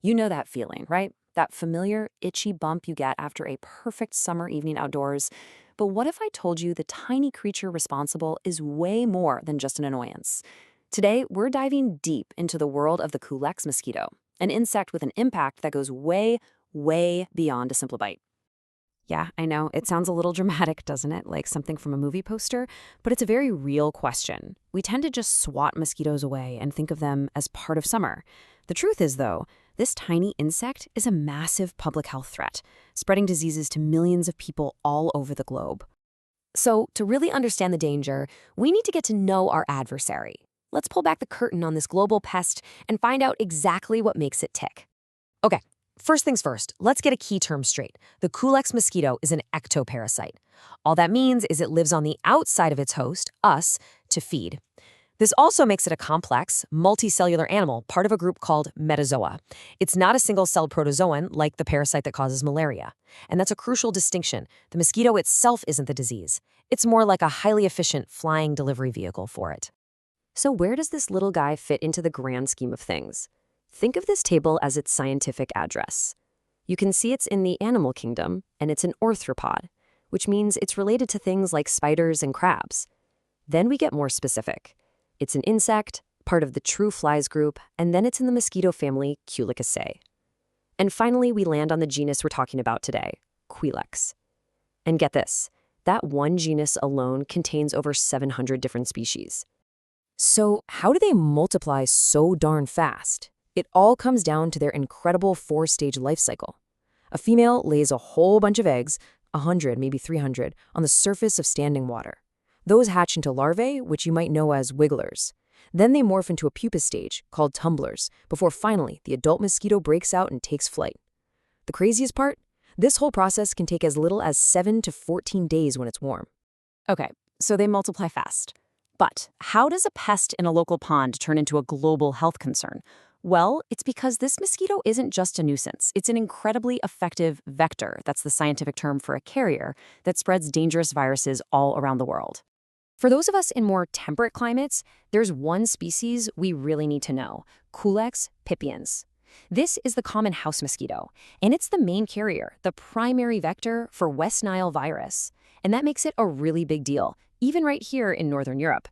You know that feeling, right? That familiar, itchy bump you get after a perfect summer evening outdoors. But what if I told you the tiny creature responsible is way more than just an annoyance? Today, we're diving deep into the world of the Culex mosquito, an insect with an impact that goes way, way beyond a simple bite. Yeah, I know. It sounds a little dramatic, doesn't it? Like something from a movie poster, but it's a very real question. We tend to just swat mosquitoes away and think of them as part of summer. The truth is, though, this tiny insect is a massive public health threat, spreading diseases to millions of people all over the globe. So, to really understand the danger, we need to get to know our adversary. Let's pull back the curtain on this global pest and find out exactly what makes it tick. Okay, first things first, let's get a key term straight. The Culex mosquito is an ectoparasite. All that means is it lives on the outside of its host, us, to feed. This also makes it a complex, multicellular animal, part of a group called metazoa. It's not a single-celled protozoan like the parasite that causes malaria. And that's a crucial distinction. The mosquito itself isn't the disease. It's more like a highly efficient flying delivery vehicle for it. So where does this little guy fit into the grand scheme of things? Think of this table as its scientific address. You can see it's in the animal kingdom, and it's an arthropod, which means it's related to things like spiders and crabs. Then we get more specific. It's an insect, part of the true flies group, and then it's in the mosquito family Culecaceae. And finally, we land on the genus we're talking about today, Culex. And get this, that one genus alone contains over 700 different species. So how do they multiply so darn fast? It all comes down to their incredible 4-stage life cycle. A female lays a whole bunch of eggs, 100, maybe 300, on the surface of standing water. Those hatch into larvae, which you might know as wigglers. Then they morph into a pupa stage, called tumblers, before finally the adult mosquito breaks out and takes flight. The craziest part? This whole process can take as little as 7 to 14 days when it's warm. Okay, so they multiply fast. But how does a pest in a local pond turn into a global health concern? Well, it's because this mosquito isn't just a nuisance. It's an incredibly effective vector, that's the scientific term for a carrier, that spreads dangerous viruses all around the world. For those of us in more temperate climates, there's one species we really need to know, Culex pipiens. This is the common house mosquito, and it's the main carrier, the primary vector for West Nile virus. And that makes it a really big deal, even right here in Northern Europe.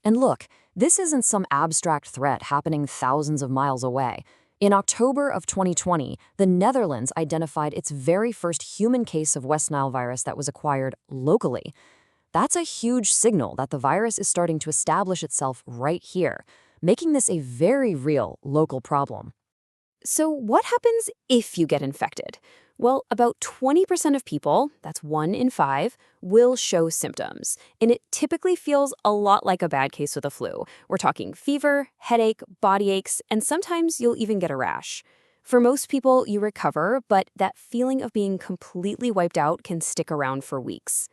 And look, this isn't some abstract threat happening thousands of miles away. In October of 2020, the Netherlands identified its very first human case of West Nile virus that was acquired locally. That's a huge signal that the virus is starting to establish itself right here, making this a very real local problem. So what happens if you get infected? Well, about 20% of people, that's 1 in 5, will show symptoms. And it typically feels a lot like a bad case of the flu. We're talking fever, headache, body aches, and sometimes you'll even get a rash. For most people, you recover, but that feeling of being completely wiped out can stick around for weeks.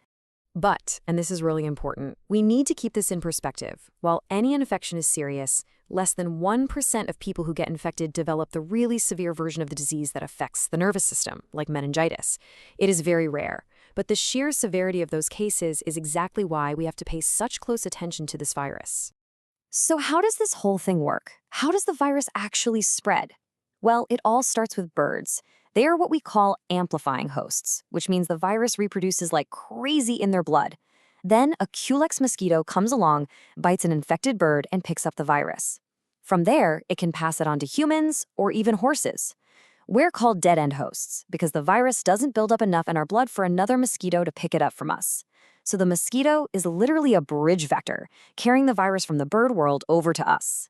But, and this is really important, we need to keep this in perspective. While any infection is serious, less than 1% of people who get infected develop the really severe version of the disease that affects the nervous system, like meningitis. It is very rare, but the sheer severity of those cases is exactly why we have to pay such close attention to this virus. So how does this whole thing work? How does the virus actually spread? Well, it all starts with birds. They are what we call amplifying hosts, which means the virus reproduces like crazy in their blood. Then a Culex mosquito comes along, bites an infected bird, and picks up the virus. From there, it can pass it on to humans or even horses. We're called dead-end hosts because the virus doesn't build up enough in our blood for another mosquito to pick it up from us. So the mosquito is literally a bridge vector, carrying the virus from the bird world over to us.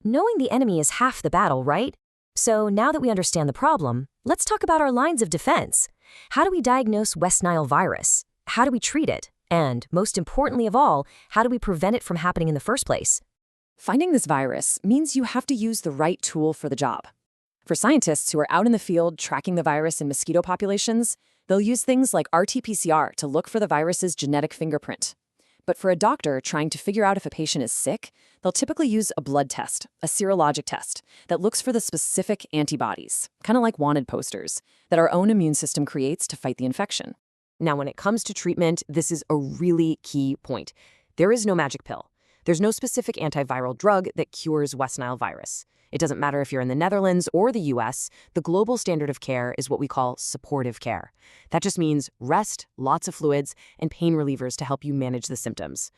Knowing the enemy is half the battle, right? So now that we understand the problem, let's talk about our lines of defense. How do we diagnose West Nile virus? How do we treat it? And, most importantly of all, how do we prevent it from happening in the first place? Finding this virus means you have to use the right tool for the job. For scientists who are out in the field tracking the virus in mosquito populations, they'll use things like RT-PCR to look for the virus's genetic fingerprint. But for a doctor trying to figure out if a patient is sick, they'll typically use a blood test, a serologic test, that looks for the specific antibodies, kind of like wanted posters, that our own immune system creates to fight the infection. Now, when it comes to treatment, this is a really key point. There is no magic pill. There's no specific antiviral drug that cures West Nile virus. It doesn't matter if you're in the Netherlands or the US, the global standard of care is what we call supportive care. That just means rest, lots of fluids, and pain relievers to help you manage the symptoms.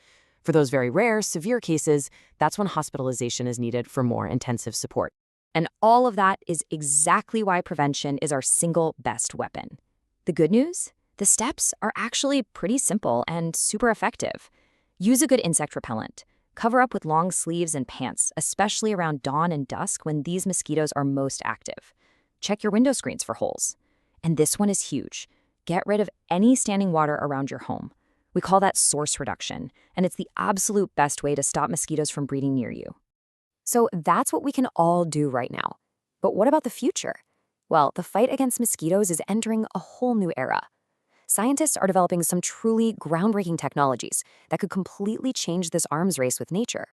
For those very rare, severe cases, that's when hospitalization is needed for more intensive support. And all of that is exactly why prevention is our single best weapon. The good news? The steps are actually pretty simple and super effective. Use a good insect repellent. Cover up with long sleeves and pants, especially around dawn and dusk when these mosquitoes are most active. Check your window screens for holes. And this one is huge. Get rid of any standing water around your home. We call that source reduction, and it's the absolute best way to stop mosquitoes from breeding near you. So that's what we can all do right now. But what about the future? Well, the fight against mosquitoes is entering a whole new era. Scientists are developing some truly groundbreaking technologies that could completely change this arms race with nature.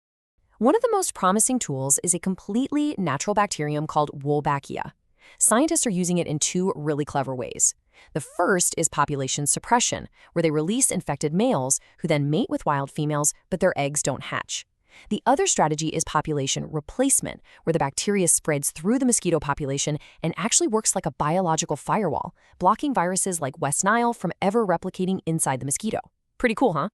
One of the most promising tools is a completely natural bacterium called Wolbachia. Scientists are using it in two really clever ways. The first is population suppression, where they release infected males who then mate with wild females, but their eggs don't hatch. The other strategy is population replacement, where the bacteria spreads through the mosquito population and actually works like a biological firewall, blocking viruses like West Nile from ever replicating inside the mosquito. Pretty cool, huh?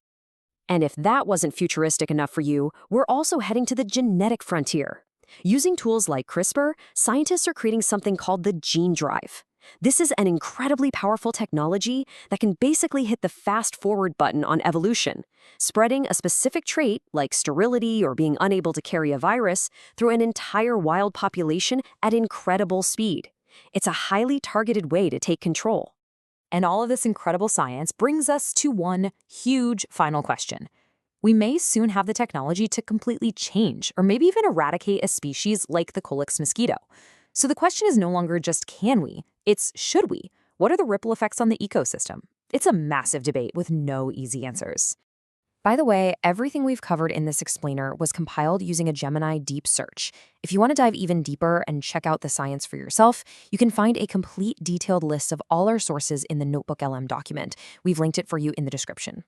And if that wasn't futuristic enough for you, we're also heading to the genetic frontier. Using tools like CRISPR, scientists are creating something called the gene drive. This is an incredibly powerful technology that can basically hit the fast-forward button on evolution, spreading a specific trait, like sterility or being unable to carry a virus, through an entire wild population at incredible speed. It's a highly targeted way to take control. And all of this incredible science brings us to one huge final question. We may soon have the technology to completely change or maybe even eradicate a species like the Culex mosquito. So the question is no longer just can we, it's should we? What are the ripple effects on the ecosystem? It's a massive debate with no easy answers. By the way, everything we've covered in this explainer was compiled using a Gemini deep search. If you want to dive even deeper and check out the science for yourself, you can find a complete detailed list of all our sources in the Notebook LM document. We've linked it for you in the description.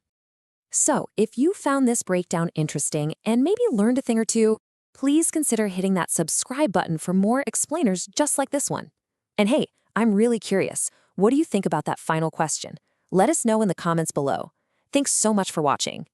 So, if you found this breakdown interesting and maybe learned a thing or two, please consider hitting that subscribe button for more explainers just like this one. And hey, I'm really curious. What do you think about that final question? Let us know in the comments below. Thanks so much for watching.